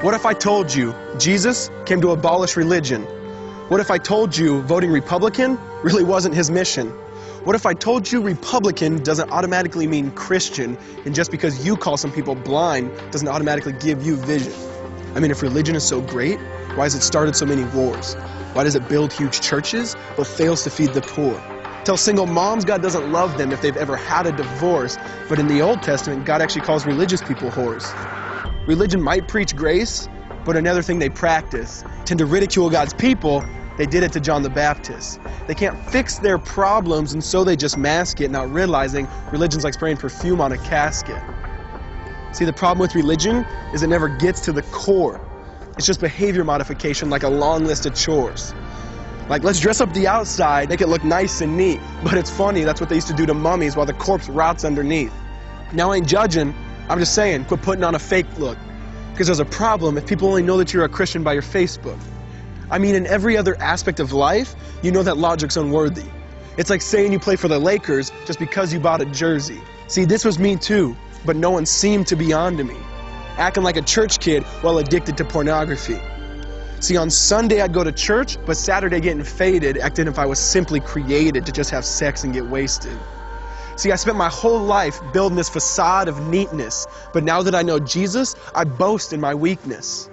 What if I told you Jesus came to abolish religion? What if I told you voting Republican really wasn't his mission? What if I told you Republican doesn't automatically mean Christian, and just because you call some people blind doesn't automatically give you vision? I mean, if religion is so great, why has it started so many wars? Why does it build huge churches but fails to feed the poor? Tell single moms God doesn't love them if they've ever had a divorce, but in the Old Testament, God actually calls religious people whores. Religion might preach grace, but another thing they practice. Tend to ridicule God's people. They did it to John the Baptist. They can't fix their problems, and so they just mask it, not realizing religion's like spraying perfume on a casket. See, the problem with religion is it never gets to the core. It's just behavior modification, like a long list of chores. Like, let's dress up the outside, make it look nice and neat. But it's funny, that's what they used to do to mummies while the corpse rots underneath. Now, I ain't judging. I'm just saying, quit putting on a fake look. Because there's a problem if people only know that you're a Christian by your Facebook. I mean, in every other aspect of life, you know that logic's unworthy. It's like saying you play for the Lakers just because you bought a jersey. See, this was me too, but no one seemed to be on to me. Acting like a church kid while addicted to pornography. See, on Sunday I'd go to church, but Saturday getting faded, acting if I was simply created to just have sex and get wasted. See, I spent my whole life building this facade of neatness, but now that I know Jesus, I boast in my weakness.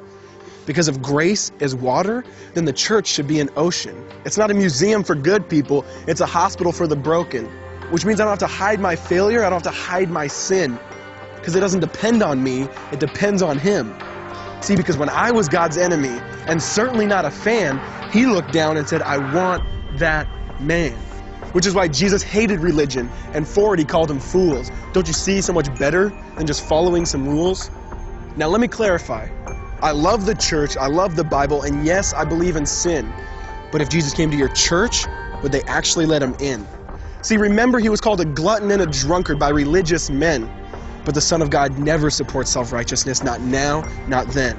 Because if grace is water, then the church should be an ocean. It's not a museum for good people, it's a hospital for the broken. Which means I don't have to hide my failure, I don't have to hide my sin. Because it doesn't depend on me, it depends on Him. See, because when I was God's enemy, and certainly not a fan, He looked down and said, I want that man. Which is why Jesus hated religion, and for it He called them fools. Don't you see so much better than just following some rules? Now let me clarify. I love the church, I love the Bible, and yes, I believe in sin. But if Jesus came to your church, would they actually let Him in? See, remember He was called a glutton and a drunkard by religious men. But the Son of God never supports self-righteousness, not now, not then.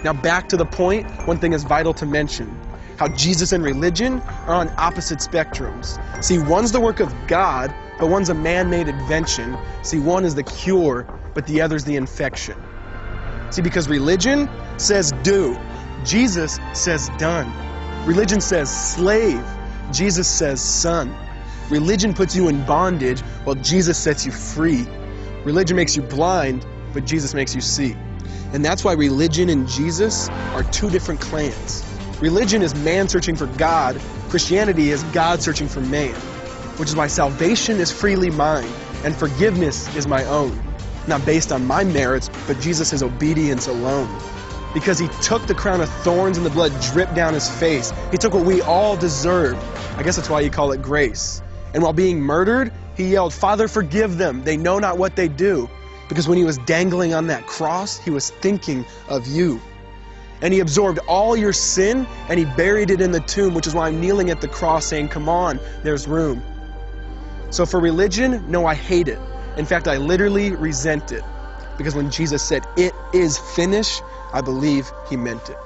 Now back to the point, one thing is vital to mention. How Jesus and religion are on opposite spectrums. See, one's the work of God, but one's a man-made invention. See, one is the cure, but the other's the infection. See, because religion says do, Jesus says done. Religion says slave, Jesus says son. Religion puts you in bondage, while Jesus sets you free. Religion makes you blind, but Jesus makes you see. And that's why religion and Jesus are two different clans. Religion is man searching for God. Christianity is God searching for man. Which is why salvation is freely mine, and forgiveness is my own. Not based on my merits, but Jesus' obedience alone. Because He took the crown of thorns and the blood dripped down His face. He took what we all deserved. I guess that's why you call it grace. And while being murdered, He yelled, Father, forgive them. They know not what they do. Because when He was dangling on that cross, He was thinking of you. And He absorbed all your sin, and He buried it in the tomb, which is why I'm kneeling at the cross saying, come on, there's room. So for religion, no, I hate it. In fact, I literally resent it. Because when Jesus said, it is finished, I believe He meant it.